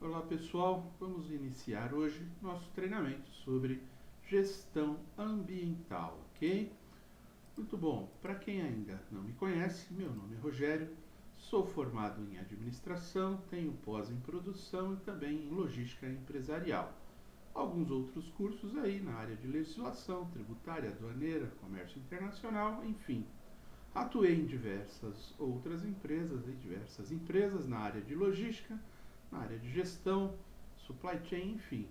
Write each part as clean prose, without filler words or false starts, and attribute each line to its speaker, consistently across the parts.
Speaker 1: Olá pessoal, vamos iniciar hoje nosso treinamento sobre gestão ambiental, ok? Muito bom, para quem ainda não me conhece, meu nome é Rogério, sou formado em administração, tenho pós em produção e também em logística empresarial. Alguns outros cursos aí na área de legislação, tributária, aduaneira, comércio internacional, enfim. Atuei em diversas empresas na área de logística, na área de gestão, supply chain, enfim,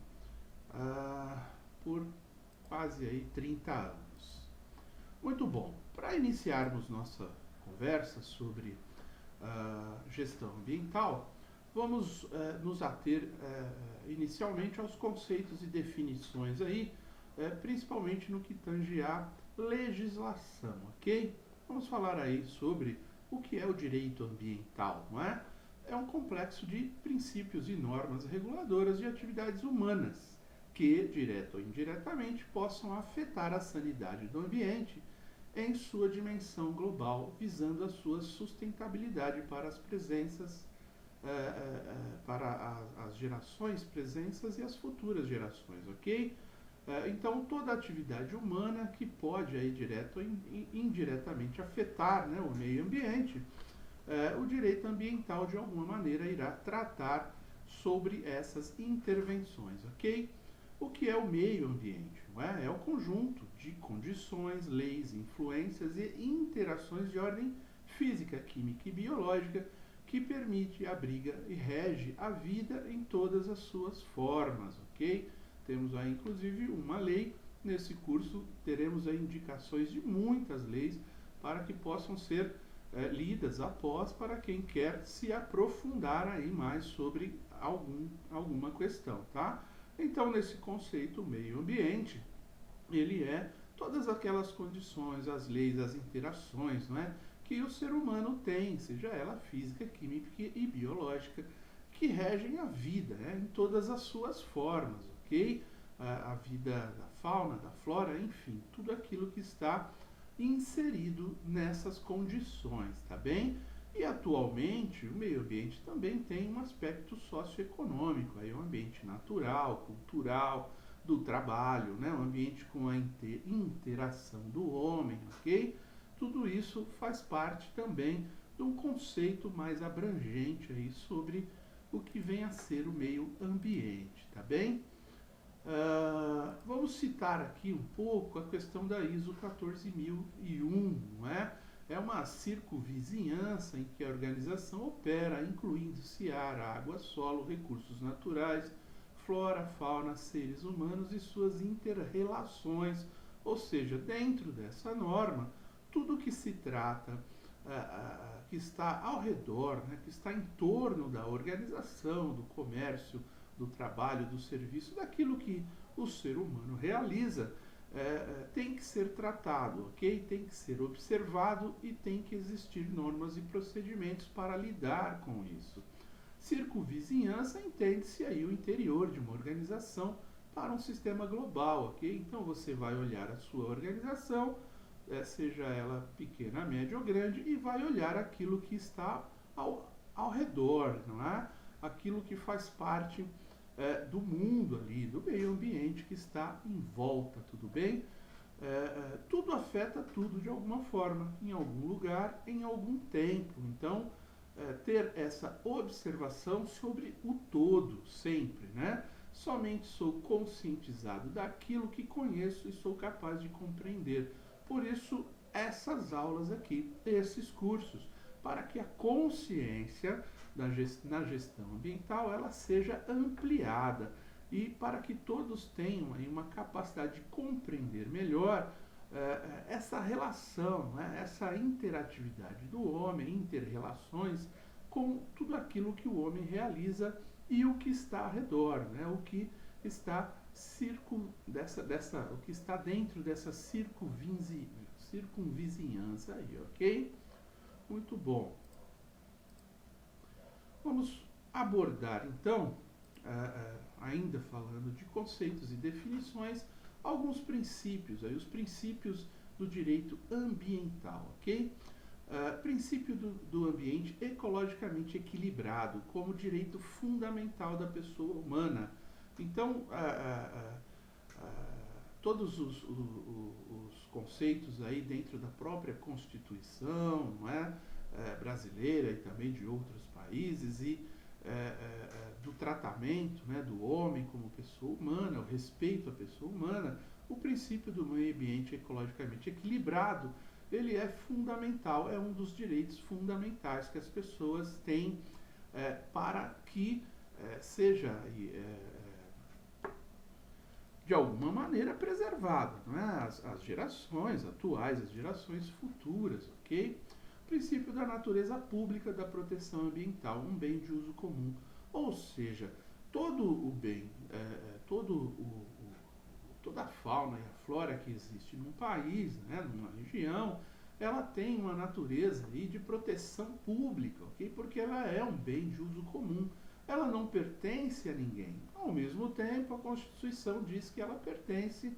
Speaker 1: por quase aí 30 anos. Muito bom, para iniciarmos nossa conversa sobre gestão ambiental, vamos nos ater inicialmente aos conceitos e definições aí, principalmente no que tange à legislação, ok? Vamos falar aí sobre o que é o direito ambiental, não é? É um complexo de princípios e normas reguladoras de atividades humanas que, direta ou indiretamente, possam afetar a sanidade do ambiente em sua dimensão global, visando a sua sustentabilidade para as presenças, para as gerações presenças e as futuras gerações, ok? Então, toda atividade humana que pode, aí, direto ou indiretamente, afetar, né, o meio ambiente, o direito ambiental, de alguma maneira, irá tratar sobre essas intervenções, ok? O que é o meio ambiente? Não é? É o conjunto de condições, leis, influências e interações de ordem física, química e biológica que permite, abriga e rege a vida em todas as suas formas, ok? Temos aí, inclusive, uma lei. Nesse curso teremos aí indicações de muitas leis para que possam ser lidas após, para quem quer se aprofundar aí mais sobre alguma questão, tá? Então, nesse conceito, o meio ambiente, ele é todas aquelas condições, as leis, as interações, não é, que o ser humano tem, seja ela física, química e biológica, que regem a vida, né, em todas as suas formas, ok? A vida da fauna, da flora, enfim, tudo aquilo que está inserido nessas condições, tá bem? E atualmente o meio ambiente também tem um aspecto socioeconômico, aí um ambiente natural, cultural, do trabalho, né? Um ambiente com a interação do homem, ok? Tudo isso faz parte também de um conceito mais abrangente aí sobre o que vem a ser o meio ambiente, tá bem? Vamos citar aqui um pouco a questão da ISO 14001, não é? É uma circunvizinhança em que a organização opera, incluindo-se ar, água, solo, recursos naturais, flora, fauna, seres humanos e suas interrelações. Ou seja, dentro dessa norma, tudo que se trata, que está ao redor, né, que está em torno da organização, do comércio, do trabalho, do serviço, daquilo que o ser humano realiza, tem que ser tratado, ok? Tem que ser observado e tem que existir normas e procedimentos para lidar com isso. Circunvizinhança entende-se aí o interior de uma organização para um sistema global, ok? Então você vai olhar a sua organização, seja ela pequena, média ou grande, e vai olhar aquilo que está ao redor, não é? Aquilo que faz parte do mundo ali, do meio ambiente que está em volta, tudo bem? Tudo afeta tudo de alguma forma, em algum lugar, em algum tempo. Então, ter essa observação sobre o todo, sempre, né? Somente sou conscientizado daquilo que conheço e sou capaz de compreender. Por isso, essas aulas aqui, esses cursos, para que a consciência na gestão ambiental ela seja ampliada e para que todos tenham aí uma capacidade de compreender melhor essa relação, né, essa interatividade do homem, interrelações com tudo aquilo que o homem realiza e o que está ao redor, né, o que está o que está dentro dessa circunvizinhança aí, ok? Muito bom. Vamos abordar então, ainda falando de conceitos e definições, alguns princípios, aí, os princípios do direito ambiental, ok? Princípio do ambiente ecologicamente equilibrado como direito fundamental da pessoa humana. Então, todos os conceitos aí dentro da própria Constituição, não é? Brasileira e também de outros países, e do tratamento, né, do homem como pessoa humana, o respeito à pessoa humana, o princípio do meio ambiente ecologicamente equilibrado, ele é fundamental, é um dos direitos fundamentais que as pessoas têm para que seja de alguma maneira preservado, não é? As gerações atuais, as gerações futuras, ok? Princípio da natureza pública da proteção ambiental, um bem de uso comum. Ou seja, todo o bem, toda a fauna e a flora que existe num país, né, numa região, ela tem uma natureza aí de proteção pública, ok? Porque ela é um bem de uso comum. Ela não pertence a ninguém. Ao mesmo tempo, a Constituição diz que ela pertence,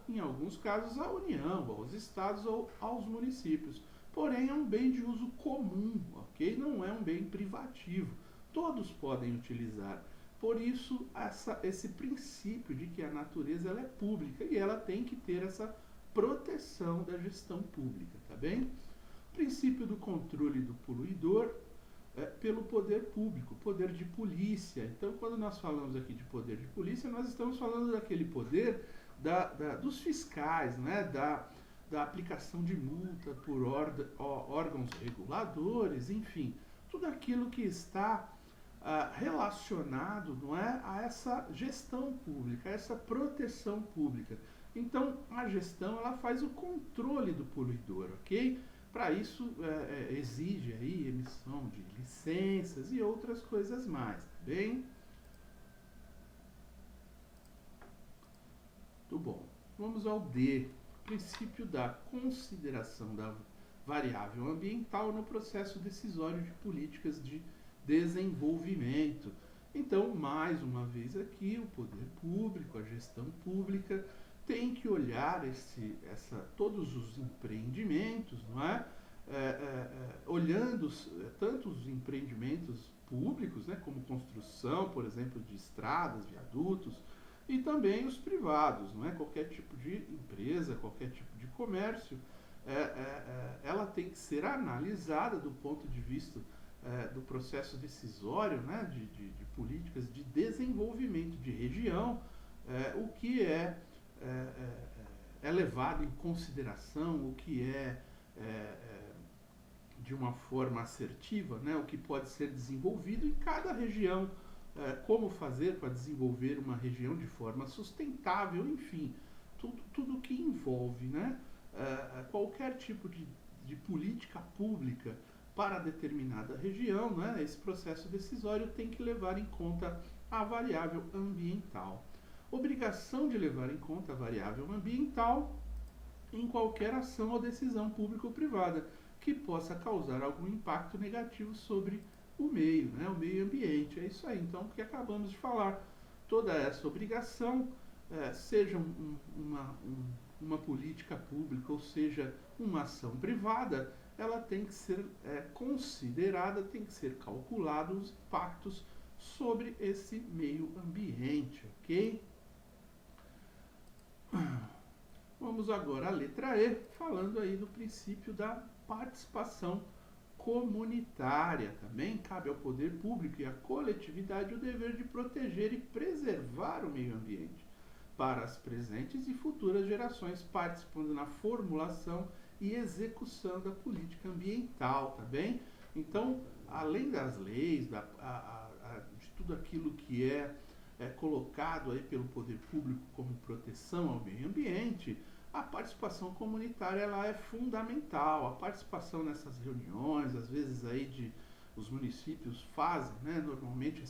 Speaker 1: em alguns casos, à União, aos estados ou aos municípios. Porém, é um bem de uso comum, ok? Não é um bem privativo. Todos podem utilizar. Por isso, esse princípio de que a natureza ela é pública e ela tem que ter essa proteção da gestão pública, tá bem? Princípio do controle do poluidor pelo poder público, poder de polícia. Então, quando nós falamos aqui de poder de polícia, nós estamos falando daquele poder dos fiscais, né? Da aplicação de multa por órgãos reguladores, enfim, tudo aquilo que está relacionado, não é, a essa gestão pública, a essa proteção pública. Então, a gestão ela faz o controle do poluidor, ok? Para isso, exige aí emissão de licenças e outras coisas mais, tá bem? Muito bom. Vamos ao D. Princípio da consideração da variável ambiental no processo decisório de políticas de desenvolvimento. Então, mais uma vez aqui, o poder público, a gestão pública, tem que olhar todos os empreendimentos, não é? Olhando tanto os empreendimentos públicos, né, como construção, por exemplo, de estradas, viadutos, e também os privados, não é? Qualquer tipo de empresa, qualquer tipo de comércio, ela tem que ser analisada do ponto de vista do processo decisório, né, de políticas de desenvolvimento de região, o que é levado em consideração, o que de uma forma assertiva, né, o que pode ser desenvolvido em cada região, como fazer para desenvolver uma região de forma sustentável, enfim, tudo que envolve, né, qualquer tipo de política pública para determinada região, né, esse processo decisório tem que levar em conta a variável ambiental. Obrigação de levar em conta a variável ambiental em qualquer ação ou decisão pública ou privada que possa causar algum impacto negativo sobre o meio, né, o meio ambiente. É isso aí, então, que acabamos de falar. Toda essa obrigação, seja uma política pública ou seja uma ação privada, ela tem que ser considerada, tem que ser calculado os impactos sobre esse meio ambiente, ok? Vamos agora à letra E, falando aí do princípio da participação comunitária. Também cabe ao poder público e à coletividade o dever de proteger e preservar o meio ambiente para as presentes e futuras gerações, participando na formulação e execução da política ambiental, tá bem? Então, além das leis, de tudo aquilo que é colocado aí pelo poder público como proteção ao meio ambiente, a participação comunitária ela é fundamental. A participação nessas reuniões, às vezes aí os municípios fazem, né, normalmente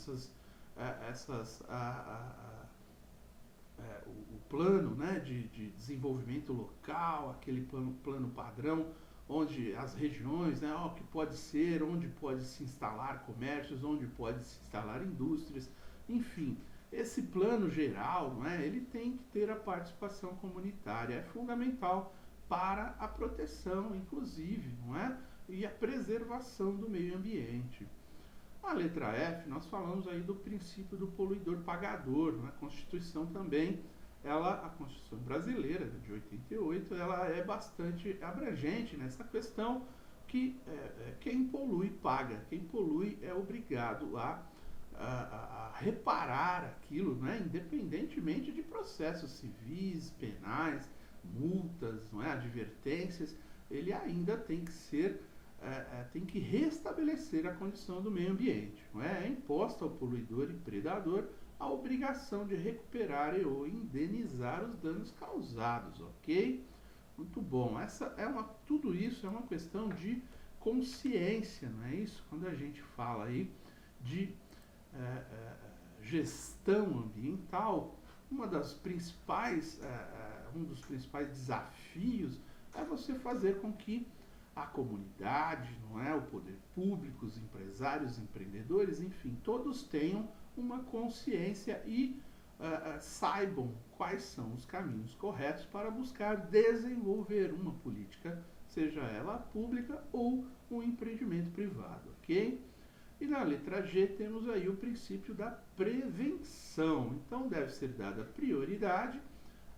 Speaker 1: o plano, né, de desenvolvimento local, aquele plano padrão, onde as regiões, né, o que pode ser, onde pode se instalar comércios, onde pode se instalar indústrias, enfim. Esse plano geral, não é, ele tem que ter a participação comunitária, é fundamental para a proteção, inclusive, não é? e a preservação do meio ambiente. A letra F, nós falamos aí do princípio do poluidor pagador. A Constituição também, a Constituição brasileira de 88, ela é bastante abrangente nessa questão que quem polui paga, quem polui é obrigado a reparar aquilo, né, independentemente de processos civis, penais, multas, não é, advertências, ele ainda tem que ser tem que restabelecer a condição do meio ambiente. Não é? É imposta ao poluidor e predador a obrigação de recuperar e ou indenizar os danos causados, ok? Muito bom. Tudo isso é uma questão de consciência, não é isso? Quando a gente fala aí de gestão ambiental, um dos principais desafios é você fazer com que a comunidade, não é, o poder público, os empresários, empreendedores, enfim, todos tenham uma consciência e saibam quais são os caminhos corretos para buscar desenvolver uma política, seja ela pública ou um empreendimento privado, ok? E na letra G temos aí o princípio da prevenção. Então deve ser dada prioridade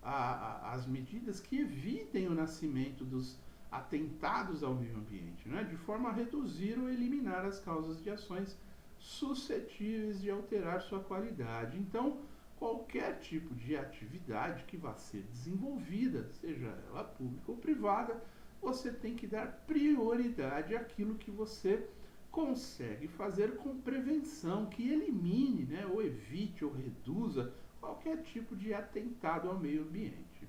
Speaker 1: às medidas que evitem o nascimento dos atentados ao meio ambiente, né? De forma a reduzir ou eliminar as causas de ações suscetíveis de alterar sua qualidade. Então, qualquer tipo de atividade que vá ser desenvolvida, seja ela pública ou privada, você tem que dar prioridade àquilo que você consegue fazer com prevenção, que elimine, né, ou evite ou reduza qualquer tipo de atentado ao meio ambiente.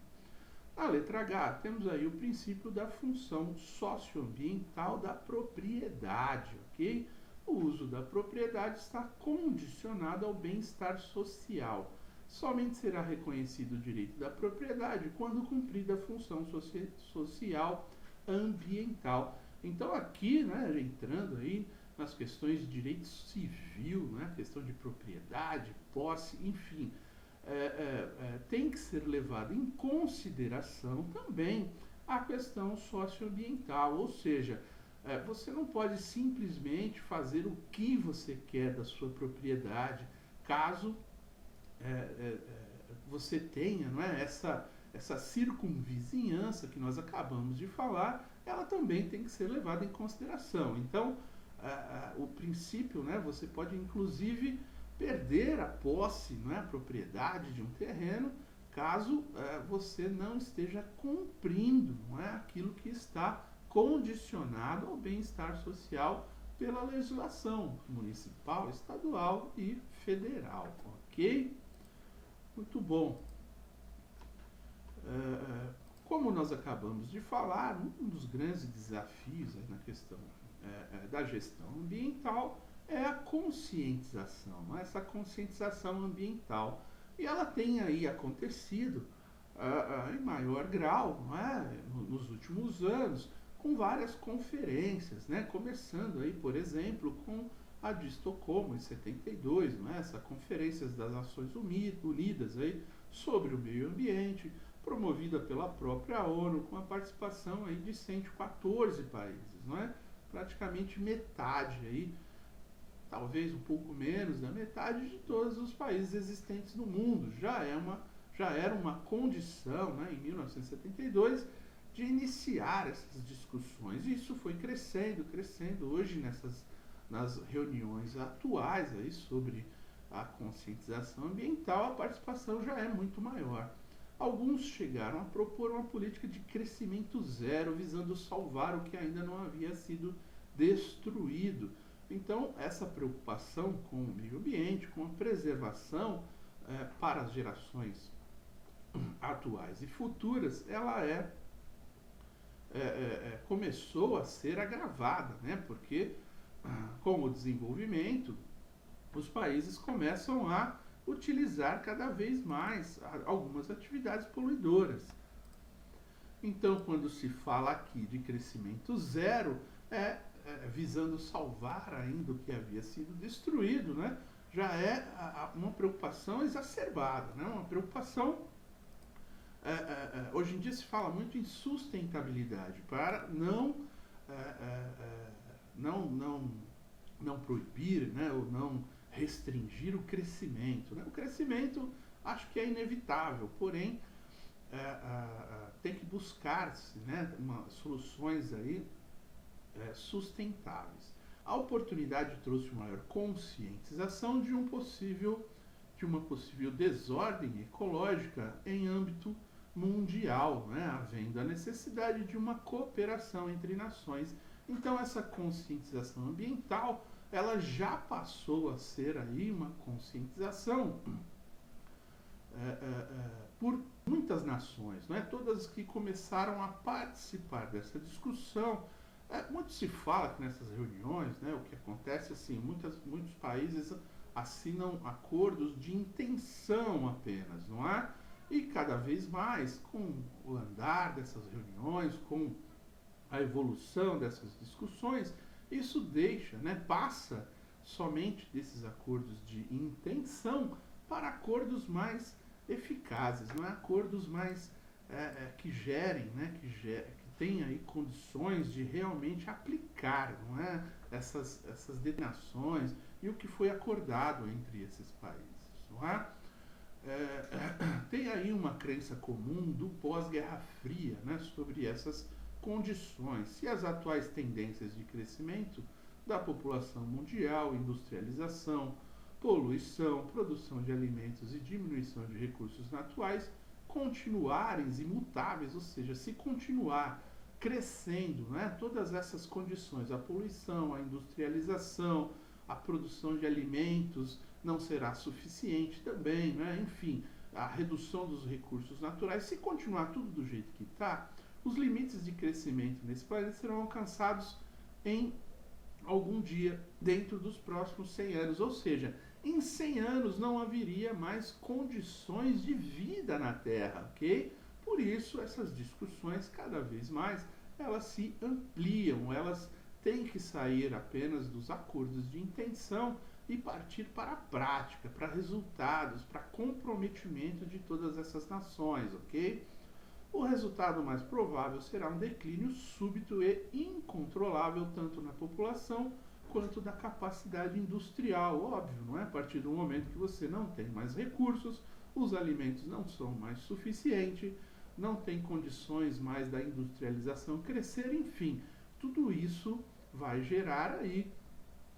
Speaker 1: Na letra H, temos aí o princípio da função socioambiental da propriedade, ok? O uso da propriedade está condicionado ao bem-estar social. Somente será reconhecido o direito da propriedade quando cumprida a função social ambiental. Então aqui, né, entrando aí nas questões de direito civil, né, questão de propriedade, posse, enfim, tem que ser levado em consideração também a questão socioambiental, ou seja, você não pode simplesmente fazer o que você quer da sua propriedade, caso você tenha, não é, essa circunvizinhança que nós acabamos de falar, ela também tem que ser levada em consideração. Então, o princípio, né, você pode inclusive perder a posse, não é, a propriedade de um terreno, caso você não esteja cumprindo, não é, aquilo que está condicionado ao bem-estar social pela legislação municipal, estadual e federal, ok? Muito bom. Como nós acabamos de falar, um dos grandes desafios na questão da gestão ambiental é a conscientização, essa conscientização ambiental. E ela tem aí acontecido em maior grau, não é, nos últimos anos, com várias conferências, né, começando aí, por exemplo, com a de Estocolmo, em 72, não é, essa Conferência das Nações Unidas aí, sobre o meio ambiente, promovida pela própria ONU, com a participação aí de 114 países, não é? Praticamente metade aí, talvez um pouco menos da metade de todos os países existentes no mundo. Já era uma condição, né, em 1972, de iniciar essas discussões. E isso foi crescendo. Hoje, nas reuniões atuais aí sobre a conscientização ambiental, a participação já é muito maior. Alguns chegaram a propor uma política de crescimento zero, visando salvar o que ainda não havia sido destruído. Então, essa preocupação com o meio ambiente, com a preservação para as gerações atuais e futuras, ela começou a ser agravada, né? Porque com o desenvolvimento, os países começam a utilizar cada vez mais algumas atividades poluidoras. Então, quando se fala aqui de crescimento zero, visando salvar ainda o que havia sido destruído, né? Já é uma preocupação exacerbada, né? Uma preocupação... hoje em dia se fala muito em sustentabilidade, para não não proibir, né, ou não restringir o crescimento, né? O crescimento acho que é inevitável, porém tem que buscar-se, né, soluções aí sustentáveis. A oportunidade trouxe uma maior conscientização de uma possível desordem ecológica em âmbito mundial, né, havendo a necessidade de uma cooperação entre nações. Então essa conscientização ambiental, ela já passou a ser aí uma conscientização por muitas nações, né? Todas que começaram a participar dessa discussão. Muito se fala que nessas reuniões, né, o que acontece assim, muitos países assinam acordos de intenção apenas, não é? E cada vez mais, com o andar dessas reuniões, com a evolução dessas discussões, isso deixa, né, passa somente desses acordos de intenção para acordos mais eficazes, não é? Acordos mais que gerem, né, que tenham aí condições de realmente aplicar, não é? essas determinações e o que foi acordado entre esses países, não é? Tem aí uma crença comum do pós-Guerra Fria, né, sobre essas condições. Se as atuais tendências de crescimento da população mundial, industrialização, poluição, produção de alimentos e diminuição de recursos naturais continuarem imutáveis, ou seja, se continuar crescendo, né, todas essas condições, a poluição, a industrialização, a produção de alimentos não será suficiente também, né? Enfim, a redução dos recursos naturais, se continuar tudo do jeito que está, os limites de crescimento nesse planeta serão alcançados em algum dia dentro dos próximos 100 anos, ou seja, em 100 anos não haveria mais condições de vida na Terra, ok? Por isso, essas discussões, cada vez mais, elas se ampliam, elas têm que sair apenas dos acordos de intenção e partir para a prática, para resultados, para comprometimento de todas essas nações, ok? O resultado mais provável será um declínio súbito e incontrolável tanto na população quanto da capacidade industrial, óbvio, não é? A partir do momento que você não tem mais recursos, os alimentos não são mais suficientes, não tem condições mais da industrialização crescer, enfim, tudo isso vai gerar aí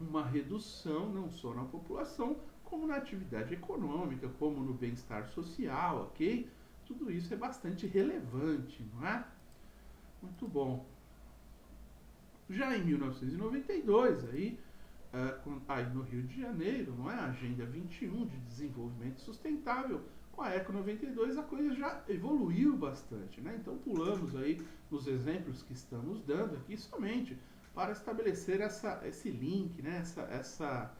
Speaker 1: uma redução não só na população, como na atividade econômica, como no bem-estar social, ok? Tudo isso é bastante relevante, não é? Muito bom. Já em 1992, aí no Rio de Janeiro, não é? A Agenda 21 de Desenvolvimento Sustentável, com a Eco 92 a coisa já evoluiu bastante, né? Então pulamos aí nos exemplos que estamos dando aqui somente para estabelecer esse link, né? essa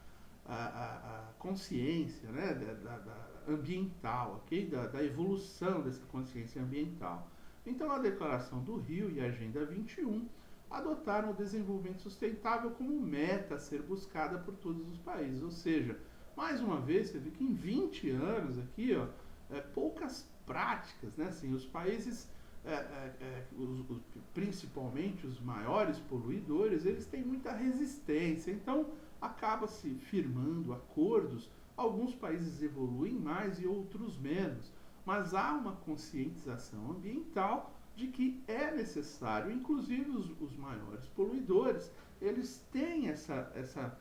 Speaker 1: consciência, né? da ambiental, ok? Da evolução dessa consciência ambiental. Então a Declaração do Rio e a Agenda 21 adotaram o desenvolvimento sustentável como meta a ser buscada por todos os países. Ou seja, mais uma vez, você vê que em 20 anos aqui, ó, poucas práticas, né? Assim, os países, principalmente os maiores poluidores, eles têm muita resistência. Então, acaba-se firmando acordos. Alguns países evoluem mais e outros menos. Mas há uma conscientização ambiental de que é necessário, inclusive os maiores poluidores, eles têm essa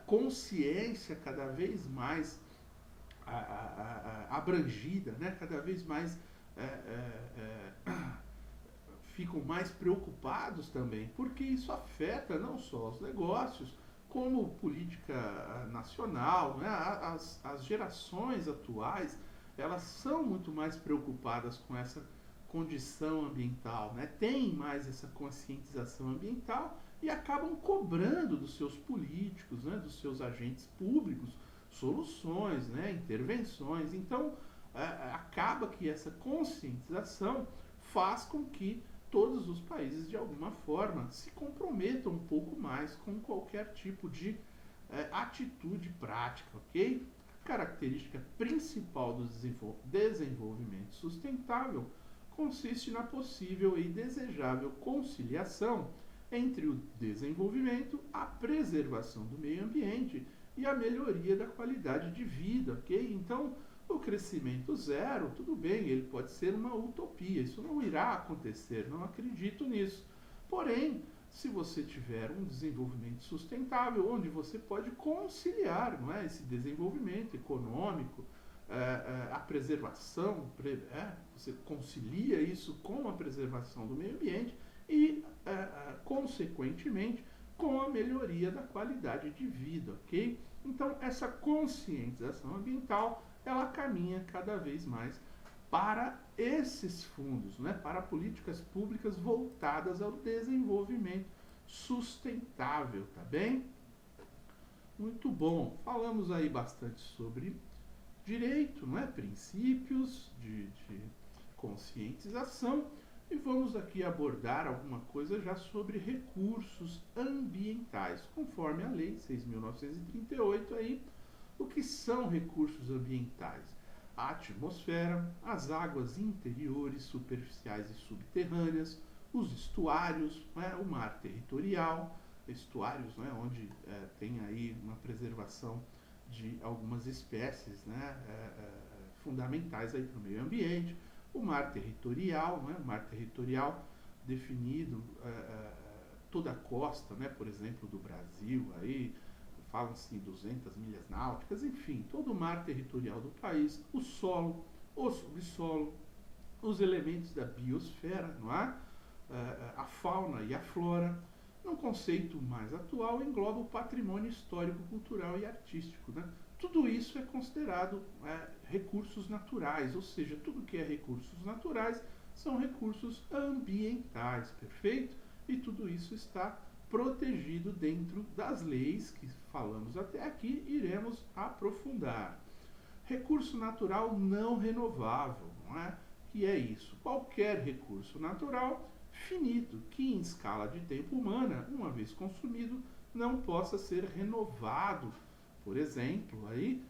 Speaker 1: consciência cada vez mais abrangida, né? Cada vez mais ficam mais preocupados também, porque isso afeta não só os negócios, como política nacional, né? As gerações atuais, elas são muito mais preocupadas com essa condição ambiental, né? Tem mais essa conscientização ambiental e acabam cobrando dos seus políticos, né? Dos seus agentes públicos, soluções, né? Intervenções. Então, acaba que essa conscientização faz com que todos os países, de alguma forma, se comprometam um pouco mais com qualquer tipo de atitude prática, ok? A característica principal do desenvolvimento sustentável consiste na possível e desejável conciliação entre o desenvolvimento, a preservação do meio ambiente e a melhoria da qualidade de vida, ok? Então, o crescimento zero, tudo bem, ele pode ser uma utopia, isso não irá acontecer, não acredito nisso. Porém, se você tiver um desenvolvimento sustentável, onde você pode conciliar, não é, esse desenvolvimento econômico, a preservação, você concilia isso com a preservação do meio ambiente e, consequentemente, com a melhoria da qualidade de vida, ok? Então, essa conscientização ambiental, ela caminha cada vez mais para esses fundos, né? Para políticas públicas voltadas ao desenvolvimento sustentável, tá bem? Muito bom. Falamos aí bastante sobre direito, não é? Princípios de conscientização, e vamos aqui abordar alguma coisa já sobre recursos ambientais, conforme a Lei 6.938 aí. O que são recursos ambientais? A atmosfera, as águas interiores, superficiais e subterrâneas, os estuários, né, o mar territorial, estuários, né, onde tem aí uma preservação de algumas espécies, né, fundamentais aí para o meio ambiente, o mar territorial, né, o mar territorial definido, toda a costa, né, por exemplo, do Brasil, aí falam-se em 200 milhas náuticas, enfim, todo o mar territorial do país, o solo, o subsolo, os elementos da biosfera, não é? A fauna e a flora. Num conceito mais atual, engloba o patrimônio histórico, cultural e artístico, né? Tudo isso é considerado recursos naturais, ou seja, tudo que é recursos naturais são recursos ambientais, perfeito? E tudo isso está protegido dentro das leis que falamos até aqui, iremos aprofundar. Recurso natural não renovável, não é? Que é isso? Qualquer recurso natural finito que em escala de tempo humana, uma vez consumido, não possa ser renovado. Por exemplo, aí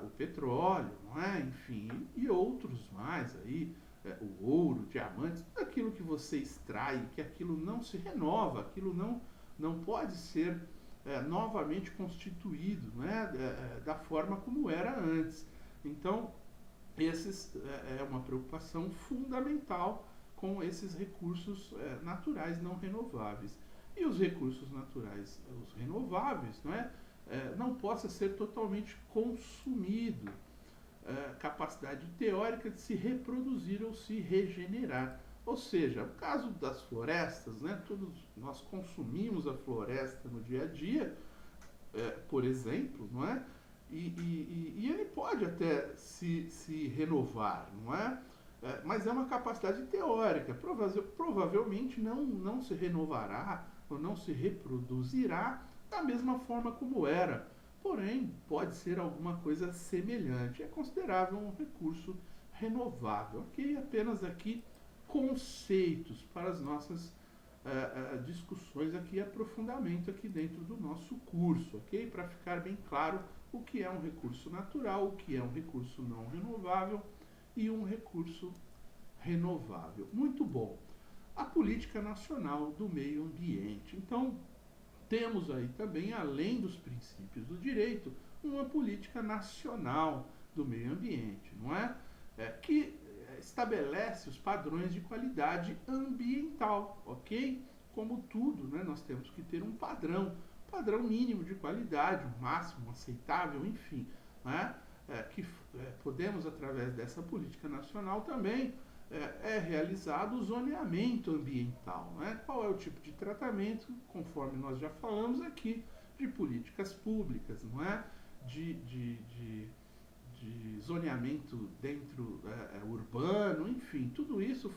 Speaker 1: o petróleo, não é? Enfim, e outros mais aí, o ouro, diamantes, aquilo que você extrai, que aquilo não se renova, aquilo não pode ser novamente constituído, né, da forma como era antes. Então, esses é uma preocupação fundamental com esses recursos naturais não renováveis. E os recursos naturais, os renováveis, não é? Não possa ser totalmente consumido. Capacidade teórica de se reproduzir ou se regenerar. Ou seja, o caso das florestas, né? Todos nós consumimos a floresta no dia a dia, por exemplo, não é? E ele pode até se renovar, não é? Mas é uma capacidade teórica. Provavelmente não se renovará ou não se reproduzirá da mesma forma como era. Porém, pode ser alguma coisa semelhante. É considerável um recurso renovável. Ok? Apenas aqui conceitos para as nossas discussões aqui, aprofundamento aqui dentro do nosso curso. Ok? Para ficar bem claro o que é um recurso natural, o que é um recurso não renovável e um recurso renovável. Muito bom. A política nacional do meio ambiente. Então, temos aí também, além dos princípios do direito, uma política nacional do meio ambiente, não é? Que estabelece os padrões de qualidade ambiental, ok? Como tudo, né? Nós temos que ter um padrão mínimo de qualidade, um máximo aceitável, enfim, né? Que podemos, através dessa política nacional também, realizado o zoneamento ambiental. Né? Qual é o tipo de tratamento, conforme nós já falamos aqui, de políticas públicas, não é? De zoneamento dentro urbano, enfim, tudo isso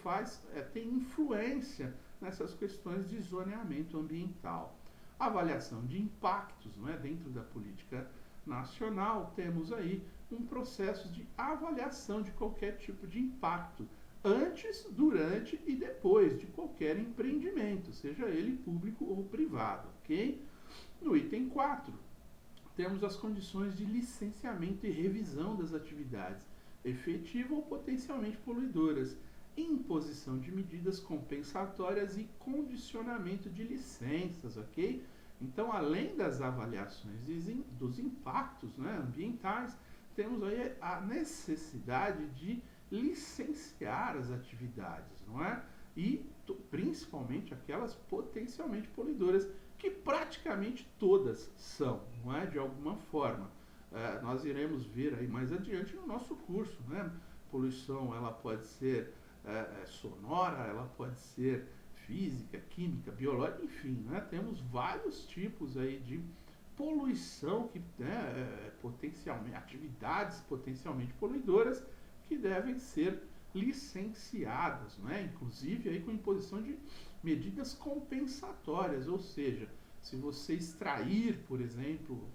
Speaker 1: tem influência nessas questões de zoneamento ambiental. Avaliação de impactos, não é? Dentro da política nacional, temos aí um processo de avaliação de qualquer tipo de impacto, antes, durante e depois de qualquer empreendimento, seja ele público ou privado, ok? No item 4, temos as condições de licenciamento e revisão das atividades, efetiva ou potencialmente poluidoras. imposição de medidas compensatórias e condicionamento de licenças, ok? Então, além das avaliações dos impactos, né, ambientais, temos aí a necessidade de licenciar as atividades, não é? E principalmente aquelas potencialmente poluidoras, que praticamente todas são, não é? De alguma forma. Nós iremos ver aí mais adiante no nosso curso, né? Poluição, ela pode ser sonora, ela pode ser física, química, biológica, enfim, né? Temos vários tipos aí de poluição, que, né, potencialmente, atividades potencialmente poluidoras que devem ser licenciadas, né? Inclusive aí com imposição de medidas compensatórias, ou seja, se você extrair, por exemplo,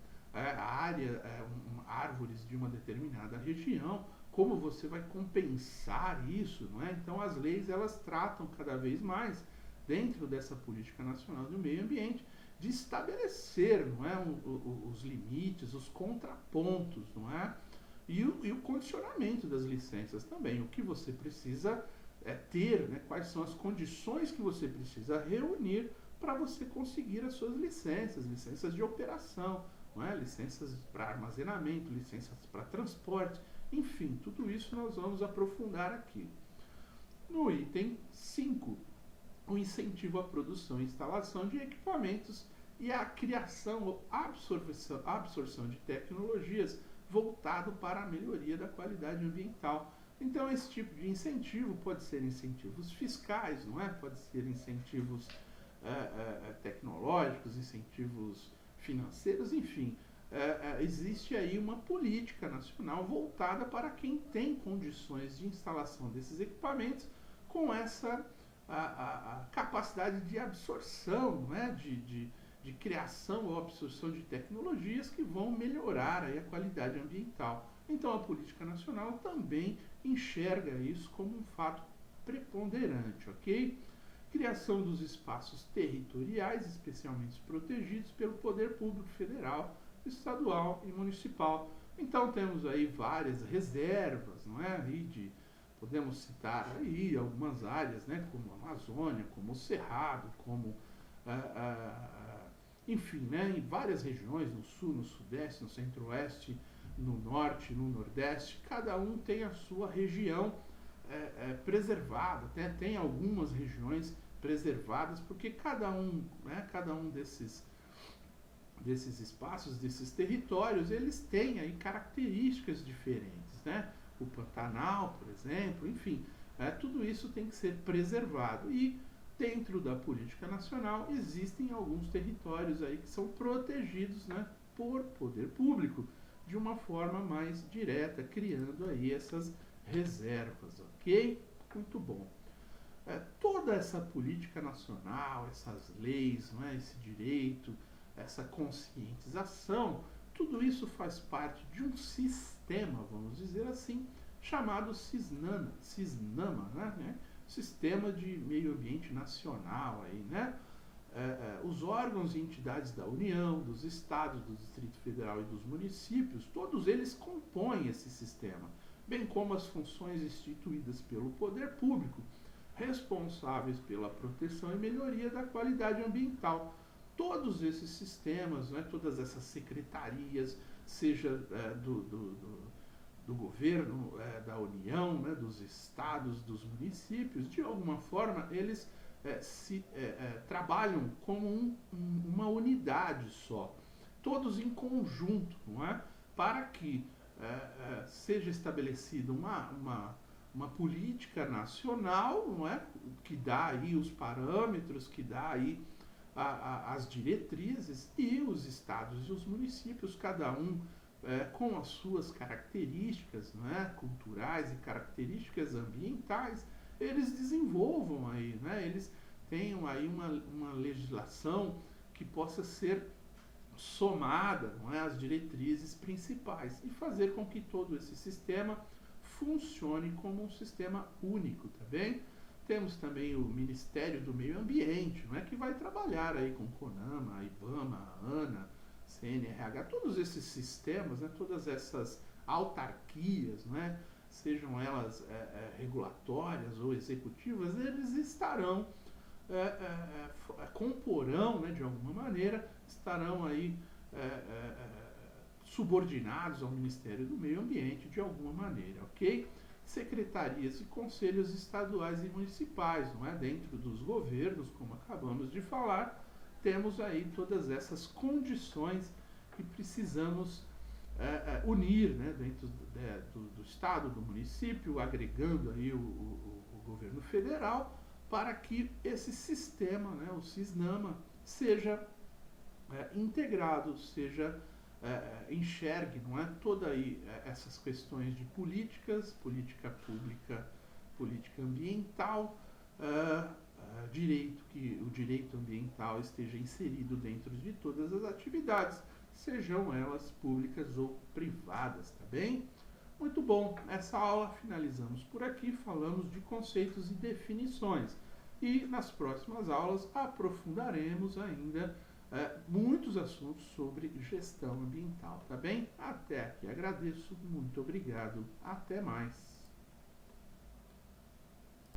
Speaker 1: árvores de uma determinada região, como você vai compensar isso, não é? Então as leis, elas tratam cada vez mais, dentro dessa política nacional do meio ambiente, de estabelecer, não é, os limites, os contrapontos, não é? E o condicionamento das licenças também, o que você precisa ter, né? Quais são as condições que você precisa reunir para você conseguir as suas licenças de operação, não é? Licenças para armazenamento, licenças para transporte, enfim, tudo isso nós vamos aprofundar aqui. No item 5, o incentivo à produção e instalação de equipamentos e a criação ou absorção de tecnologias voltado para a melhoria da qualidade ambiental. Então, esse tipo de incentivo pode ser incentivos fiscais, não é? Pode ser incentivos tecnológicos, incentivos financeiros, enfim. Existe aí uma política nacional voltada para quem tem condições de instalação desses equipamentos com essa a capacidade de absorção, não é? de criação ou absorção de tecnologias que vão melhorar aí a qualidade ambiental. Então a política nacional também enxerga isso como um fato preponderante, ok? Criação dos espaços territoriais, especialmente protegidos pelo poder público federal, estadual e municipal. Então temos aí várias reservas, não é? Podemos citar aí algumas áreas, né, como a Amazônia, como o Cerrado, como enfim, né, em várias regiões, no sul, no sudeste, no centro-oeste, no norte, no nordeste, cada um tem a sua região preservada, tem algumas regiões preservadas, porque cada um desses espaços, desses territórios, eles têm aí características diferentes, né? O Pantanal, por exemplo, enfim, tudo isso tem que ser preservado. E dentro da política nacional existem alguns territórios aí que são protegidos, né, por poder público de uma forma mais direta, criando aí essas reservas, ok? Muito bom. Toda essa política nacional, essas leis, não é, esse direito, essa conscientização, tudo isso faz parte de um sistema, vamos dizer assim, chamado CISNAMA, né? Sistema de Meio Ambiente Nacional, aí, né? Os órgãos e entidades da União, dos estados, do Distrito Federal e dos municípios, todos eles compõem esse sistema, bem como as funções instituídas pelo poder público, responsáveis pela proteção e melhoria da qualidade ambiental. Todos esses sistemas, né, todas essas secretarias, seja do governo, da União, né, dos estados, dos municípios, de alguma forma eles trabalham como uma unidade só, todos em conjunto, não é? Para que seja estabelecida uma política nacional, não é? Que dá aí os parâmetros, que dá aí as diretrizes, e os estados e os municípios, cada um com as suas características, né, culturais e características ambientais, eles desenvolvam aí, né, eles tenham aí uma legislação que possa ser somada, não é, às diretrizes principais e fazer com que todo esse sistema funcione como um sistema único, tá bem? Temos também o Ministério do Meio Ambiente, não é, que vai trabalhar aí com CONAMA, IBAMA, ANA, CNRH, todos esses sistemas, né, todas essas autarquias, não é, sejam elas regulatórias ou executivas, eles estarão, comporão, né, de alguma maneira, estarão aí subordinados ao Ministério do Meio Ambiente de alguma maneira, ok? Secretarias e conselhos estaduais e municipais, não é? Dentro dos governos, como acabamos de falar, temos aí todas essas condições que precisamos unir, né, dentro do Estado, do município, agregando aí o governo federal, para que esse sistema, né, o SISNAMA, seja integrado, seja enxergue, não é, toda aí essas questões de políticas, política pública, política ambiental, que o direito ambiental esteja inserido dentro de todas as atividades, sejam elas públicas ou privadas, tá bem? Muito bom, nessa aula finalizamos por aqui, falamos de conceitos e definições. E nas próximas aulas aprofundaremos ainda muitos assuntos sobre gestão ambiental, tá bem? Até aqui agradeço, muito obrigado, até mais.